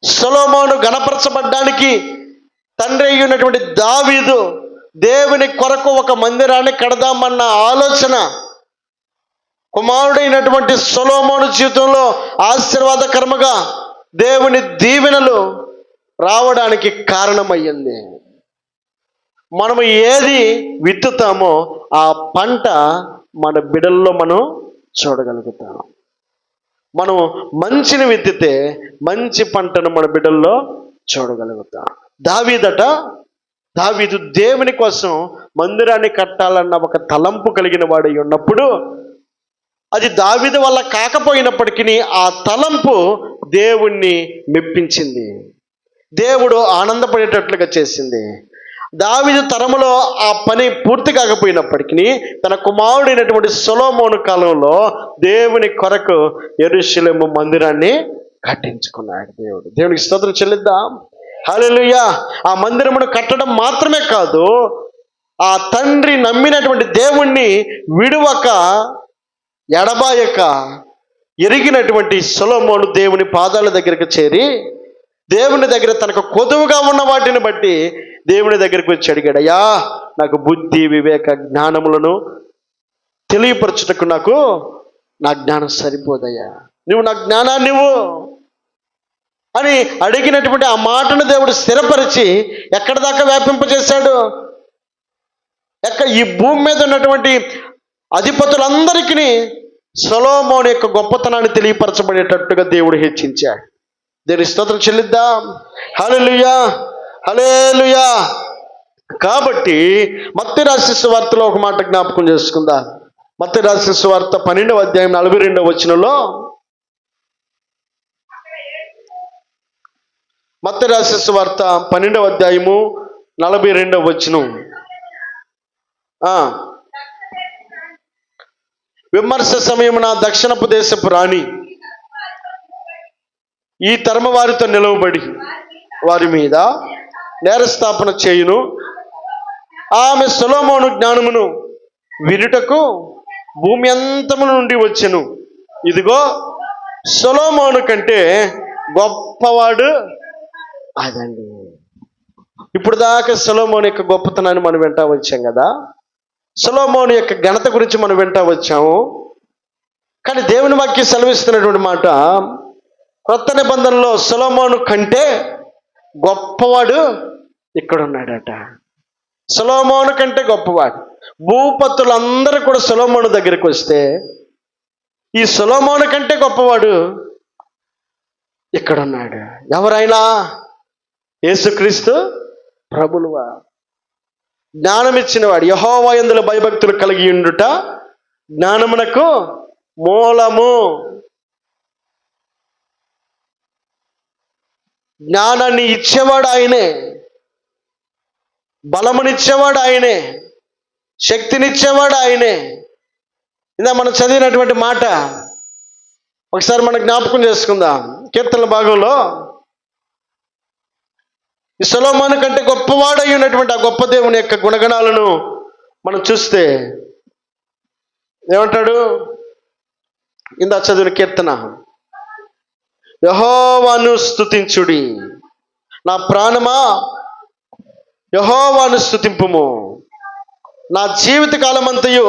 సొలొమోను గణపరచబడ్డానికి తండ్రి అయినటువంటి దావీదు దేవుని కొరకు ఒక మందిరాన్ని కడదామన్న ఆలోచన కుమారుడైనటువంటి సొలొమోను జీవితంలో ఆశీర్వాదకరముగా దేవుని దీవెనలు రావడానికి కారణమయ్యింది. మనము ఏది విత్తుతామో ఆ పంట మన బిడల్లో మనం చూడగలుగుతాం. మనం మంచిని విత్తితే మంచి పంటను మన బిడ్డల్లో చూడగలుగుతాం. దావీదు దేవుని కోసం మందిరాన్ని కట్టాలన్న ఒక తలంపు కలిగిన వాడై ఉన్నప్పుడు, అది దావీదు వల్ల కాకపోయినప్పటికీ ఆ తలంపు దేవుణ్ణి మెప్పించింది, దేవుడు ఆనందపడేటట్లుగా చేసింది. దావీదు తరములో ఆ పని పూర్తి కాకపోయినప్పటికీ తన కుమారుడైనటువంటి సొలొమోను కాలంలో దేవుని కొరకు యెరూషలేము మందిరాన్ని కట్టించుకున్నాడు. దేవునికి స్తోత్రం చెల్లిద్దాం. హల్లెలూయా. ఆ మందిరమును కట్టడం మాత్రమే కాదు, ఆ తండ్రి నమ్మినటువంటి దేవుణ్ణి విడువక ఎడబాయక ఎరిగినటువంటి సొలొమోను దేవుని పాదాల దగ్గరికి చేరి దేవుని దగ్గర తనకు కొదువుగా ఉన్న వాటిని బట్టి దేవుని దగ్గరికి వచ్చి అడిగాడు, అయ్యా నాకు బుద్ధి, వివేక, జ్ఞానములను తెలియపరచుటకు నా జ్ఞానం సరిపోదయ్యా, నువ్వు నా జ్ఞానాన్ని ఇవ్వు అని అడిగినటువంటి ఆ మాటను దేవుడు స్థిరపరిచి ఎక్కడి దాకా వ్యాపింపజేశాడు? ఈ భూమి మీద ఉన్నటువంటి అధిపతులందరికీ సొలొమోను యొక్క గొప్పతనాన్ని తెలియపరచబడేటట్టుగా దేవుడు హెచ్చించాడు. దేవుని స్తోత్రం చెల్లిద్దాం. హల్లెలూయా, హల్లెలూయా. కాబట్టి మత్తయి రాసిన సువార్తలో ఒక మాట జ్ఞాపకం చేసుకుందాం. మత్తయి రాసిన సువార్త 12వ అధ్యాయం 42వ వచనంలో, మత్తయి రాసిన సువార్త 12వ అధ్యాయము 42వ వచనం, విమర్శ సమయమున దక్షిణపు దేశపు రాణి ఈ తరమ వారితో నిలవబడి వారి మీద నేరస్థాపన చేయును. ఆమె సొలొమోను జ్ఞానమును వినుటకు భూమి అంతము నుండి వచ్చెను. ఇదిగో సొలొమోను కంటే గొప్పవాడు అదండి. ఇప్పుడు దాకా సొలొమోను యొక్క గొప్పతనాన్ని మనం వింటా వచ్చాం కదా, సొలొమోను యొక్క ఘనత గురించి మనం వింటా వచ్చాము. కానీ దేవుని వాక్యం సెలవిస్తున్నటువంటి మాట, క్రొత్త నిబంధనలో సొలొమోను కంటే గొప్పవాడు ఇక్కడ ఉన్నాడట. సొలొమోను కంటే గొప్పవాడు. భూపతులందరూ కూడా సొలొమోను దగ్గరికి వస్తే ఈ సొలొమోను కంటే గొప్పవాడు ఇక్కడ ఉన్నాడు. ఎవరైనా? యేసుక్రీస్తు ప్రభువువా. జ్ఞానం ఇచ్చినవాడు. యెహోవా యందు భయభక్తులు కలిగి ఉండుట జ్ఞానమునకు మూలము. జ్ఞానాన్ని ఇచ్చేవాడు ఆయనే, బలమునిచ్చేవాడు ఆయనే, శక్తినిచ్చేవాడు ఆయనే. ఇలా మనం చదివినటువంటి మాట ఒకసారి మనం జ్ఞాపకం చేసుకుందాం. కీర్తనల భాగంలో ఈ సొలొమోను కంటే గొప్పవాడై ఉన్నటువంటి ఆ గొప్ప దేవుని యొక్క గుణగణాలను మనం చూస్తే ఏమంటాడు? ఇందా చదివిన కీర్తన, యెహోవాను స్తుతించుడి, నా ప్రాణమా యెహోవాను స్తుతింపుము. నా జీవిత కాలమంతయు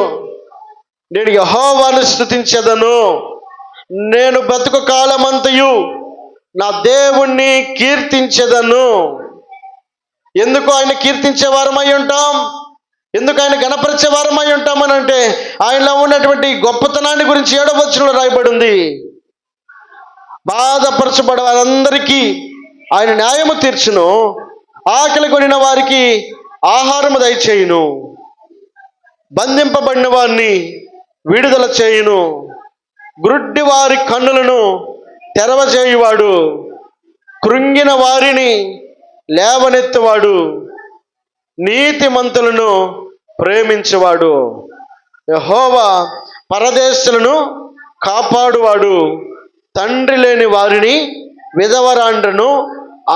నేను యెహోవాను స్తుతించెదను. నేను బ్రతుకు కాలమంతయు నా దేవుణ్ణి కీర్తించెదను. ఎందుకు ఆయన కీర్తించే వారమై ఉంటాం? ఎందుకు ఆయన గణపరిచే వారమై ఉంటామని అంటే, ఆయనలో ఉన్నటువంటి గొప్పతనాన్ని గురించి 7వ వచనంలో రాయబడి ఉంది. బాధపరచబడే వారందరికీ ఆయన న్యాయము తీర్చును, ఆకలి కొనిన వారికి ఆహారము దయచేయును, బంధింపబడిన వారిని విడుదల చేయును, గ్రుడ్డి వారి కన్నులను తెరవజేయువాడు, కృంగిన వారిని లేవనెత్తువాడు, నీతిమంతులను ప్రేమించువాడు. యెహోవా పరదేశులను కాపాడువాడు, తండ్రి లేని వారిని విధవరాండ్రను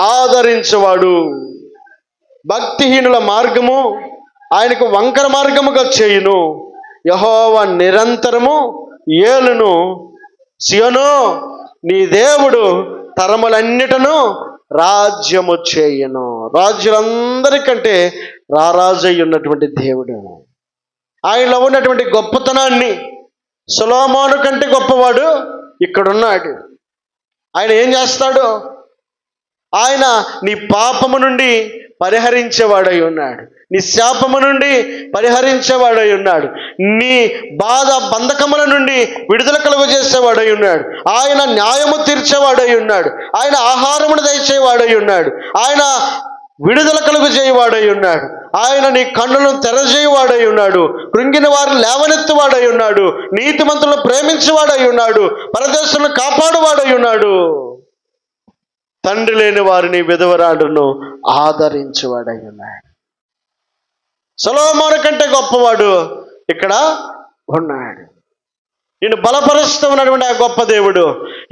ఆదరించువాడు. భక్తిహీనుల మార్గము ఆయనకు వంకర మార్గముగా చేయును. యెహోవా నిరంతరము ఏలును. సియోను, నీ దేవుడు తరములన్నిటను రాజ్యము చేయును. రాజులందరికంటే రారాజై ఉన్నటువంటి దేవుడు. ఆయనలో ఉన్నటువంటి గొప్పతనాన్ని, సొలొమోను కంటే గొప్పవాడు ఇక్కడున్నాడు. ఆయన ఏం చేస్తాడు? ఆయన నీ పాపము నుండి పరిహరించేవాడై ఉన్నాడు, నీ శాపము నుండి పరిహరించేవాడై ఉన్నాడు, నీ బాధ బంధకముల నుండి విడుదల కలుగజేసేవాడై ఉన్నాడు, ఆయన న్యాయము తీర్చేవాడై ఉన్నాడు, ఆయన ఆహారమును దయచేవాడై ఉన్నాడు, ఆయన విడుదల కలుగజేయవాడై ఉన్నాడు, ఆయన నీ కన్నులను తెరజేయవాడై ఉన్నాడు, కృంగిన వారిని లేవనెత్తువాడై ఉన్నాడు, నీతిమంతులను ప్రేమించేవాడై ఉన్నాడు, పరదేశులను కాపాడువాడై ఉన్నాడు, తండ్రి లేని వారిని విధవరాండ్రను ఆదరించేవాడై ఉన్నాడు. సొలొమోను కంటే గొప్పవాడు ఇక్కడ ఉన్నాడు. నేను బలపరుస్తూ ఉన్నటువంటి ఆ గొప్ప దేవుడు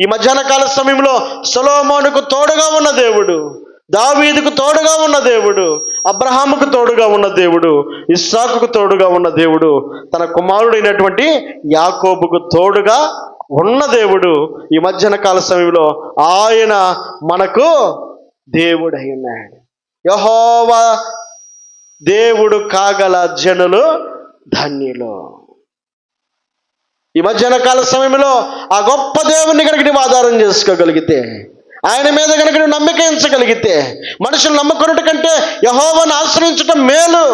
ఈ మధ్యాహ్న కాల సమయంలో సొలొమోనుకు తోడుగా ఉన్న దేవుడు, దావీదుకు తోడుగా ఉన్న దేవుడు, అబ్రహాముకు తోడుగా ఉన్న దేవుడు, ఇస్సాకుకు తోడుగా ఉన్న దేవుడు, తన కుమారుడైనటువంటి యాకోబుకు తోడుగా ఉన్న దేవుడు ఈ మధ్యాహ్న కాల సమయంలో ఆయన మనకు దేవుడై ఉన్నాడు. యెహోవా దేవుడు కాగల జనులు ధన్యులు. ఈ మధ్యాహ్న కాల సమయంలో ఆ గొప్ప దేవుని కనుక నీవు ఆధారం చేసుకోగలిగితే, ఆయన మీద కనుక నువ్వు నమ్మిక ఉంచగలిగితే, మనుషులు నమ్ముకున్నట్టు కంటే యెహోవాను ఆశ్రయించటం మేలు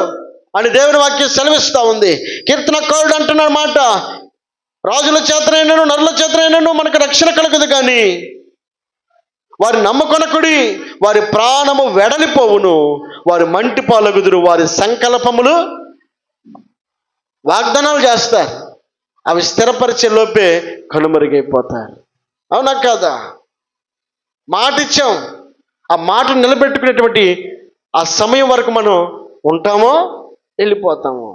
అని దేవుని వాక్యం సెలవిస్తూ ఉంది. కీర్తనకారుడు అంటున్న మాట, రాజుల చేతనైనను నరుల చేతనైనను మనకు రక్షణ కలగదు, కానీ వారి నమ్మకొనకుడి, వారి ప్రాణము వెడలిపోవును, వారి మంటి పాలగుదురు, వారి సంకల్పములు వాగ్దానాలు చేస్తారు, అవి స్థిరపరిచే లోపే కనుమరుగైపోతారు. అవునా కాదా? మాట ఇచ్చాం, ఆ మాట నిలబెట్టుకునేటువంటి ఆ సమయం వరకు మనం ఉంటామో వెళ్ళిపోతాము.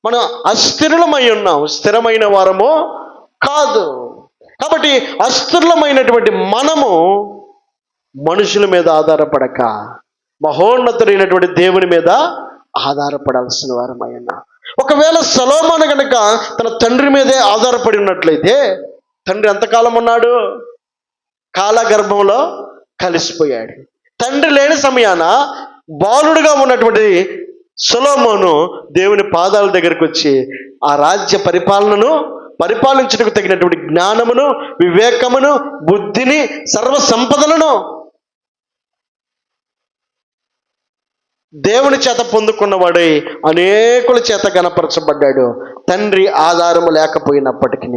మనం అస్థిరులమై ఉన్నాం, స్థిరమైన వారము కాదు. కాబట్టి అస్థిరులమైనటువంటి మనము మనుషుల మీద ఆధారపడక మహోన్నతుడైనటువంటి దేవుని మీద ఆధారపడాల్సిన వారమై ఉన్నాం. ఒకవేళ సొలొమోను గనక తన తండ్రి మీదే ఆధారపడి ఉన్నట్లయితే, తండ్రి ఎంతకాలం ఉన్నాడు? కాలగర్భంలో కలిసిపోయాడు. తండ్రి లేని సమయాన బాలుడుగా ఉన్నటువంటి సొలొమోను దేవుని పాదాల దగ్గరికి వచ్చి ఆ రాజ్య పరిపాలనను పరిపాలించుటకు తగినటువంటి జ్ఞానమును, వివేకమును, బుద్ధిని, సర్వ సంపదలను దేవుని చేత పొందుకున్నవాడై అనేకుల చేత గణపరచబడ్డాడు, తండ్రి ఆధారము లేకపోయినప్పటికీ.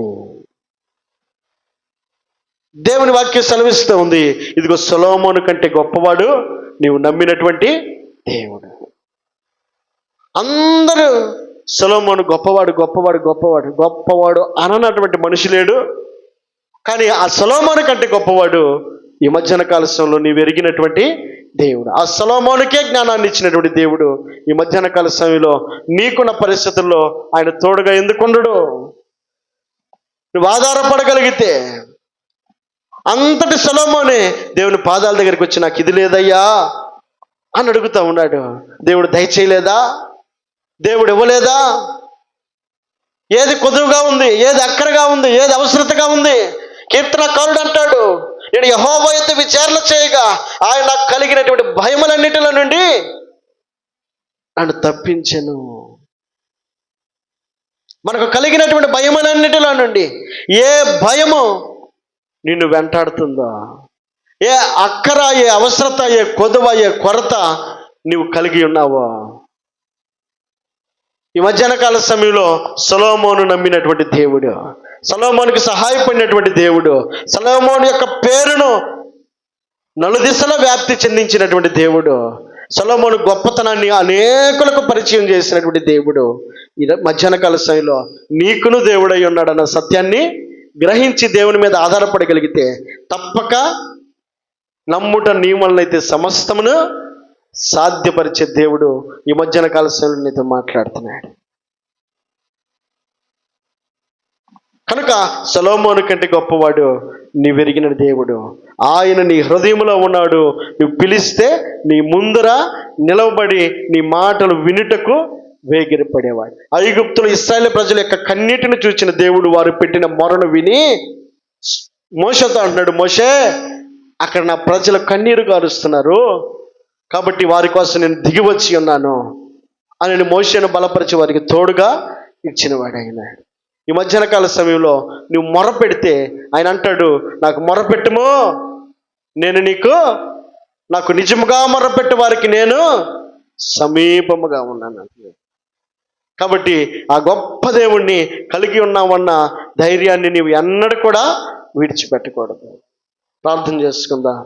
దేవుని వాక్యం సెలవిస్తూ ఉంది, ఇదిగో సొలొమోను కంటే గొప్పవాడు నీవు నమ్మినటువంటి దేవుడు. అందరూ సొలొమోను గొప్పవాడు గొప్పవాడు గొప్పవాడు గొప్పవాడు అననటువంటి మనిషి లేడు, కానీ ఆ సొలొమోను కంటే గొప్పవాడు ఈ మధ్యాహ్న కాలంలో నీవు ఎరిగినటువంటి దేవుడు. ఆ సొలొమోనుకే జ్ఞానాన్ని ఇచ్చినటువంటి దేవుడు ఈ మధ్యాహ్న కాల సమయంలో నీకున్న పరిస్థితుల్లో ఆయన తోడుగా ఎందుకుండడు? నువ్వు ఆధారపడగలిగితే, అంతటి సొలొమోనే దేవుని పాదాల దగ్గరికి వచ్చి నాకు ఇది లేదయ్యా అని అడుగుతా ఉన్నాడు. దేవుడు దయచేయలేదా? దేవుడు ఇవ్వలేదా? ఏది కొదువుగా ఉంది, ఏది అక్కరగా ఉంది, ఏది అవసరతగా ఉంది? కీర్తనకారుడు అంటాడు, నేను యెహోవా యందు విచారణ చేయగా ఆయన నాకు కలిగినటువంటి భయములన్నిటిలో నుండి నన్ను తప్పించెను. మనకు కలిగినటువంటి భయములన్నిటిలో నుండి ఏ భయము నిన్ను వెంటాడుతుందో, ఏ అక్కర, ఏ అవసరత, ఏ కొదువ, ఏ కొరత నీవు కలిగి ఉన్నావో, ఈ మధ్యాహ్న కాల సమయంలో సొలొమోను నమ్మినటువంటి దేవుడు, సొలొమోనుకి సహాయపడినటువంటి దేవుడు, సొలొమోను యొక్క పేరును నలుదిశలో వ్యాప్తి చెందించినటువంటి దేవుడు, సొలొమోను గొప్పతనాన్ని అనేకులకు పరిచయం చేసినటువంటి దేవుడు ఈ మధ్యాహ్న కాల సమయంలో నీకును దేవుడై ఉన్నాడన్న సత్యాన్ని గ్రహించి దేవుని మీద ఆధారపడగలిగితే తప్పక నమ్ముట నీ వలనైతే సమస్తమును సాధ్యపరిచే దేవుడు ఈ మధ్యాహ్న కాల సమయంలో నీతో మాట్లాడుతున్నాడు. కనుక సొలొమోను కంటే గొప్పవాడు నీవెరిగిన దేవుడు. ఆయన నీ హృదయంలో ఉన్నాడు. నువ్వు పిలిస్తే నీ ముందర నిలవబడి నీ మాటలు వినుటకు వేగిరపడేవాడు. ఐగుప్తులు ఇశ్రాయేలు ప్రజల యొక్క కన్నీటిని చూచిన దేవుడు వారు పెట్టిన మొరను విని మోషేతో అంటున్నాడు, మోషే, అక్కడ నా ప్రజలు కన్నీరు గారుస్తున్నారు, కాబట్టి వారి కోసం నేను దిగి వచ్చి ఉన్నాను అని మోషేను బలపరిచి వారికి తోడుగా ఇచ్చినవాడు ఆయన. ఈ మధ్యాహ్న కాల సమయంలో నువ్వు మొర పెడితే ఆయన అంటాడు, నాకు మొరపెట్టుము, నేను నాకు నిజముగా మొరపెట్టు వారికి నేను సమీపముగా ఉన్నాను. కాబట్టి ఆ గొప్ప దేవుణ్ణి కలిగి ఉన్నామన్న ధైర్యాన్ని నీవు ఎన్నడూ కూడా విడిచిపెట్టకూడదు. ప్రార్థన చేసుకుందాం.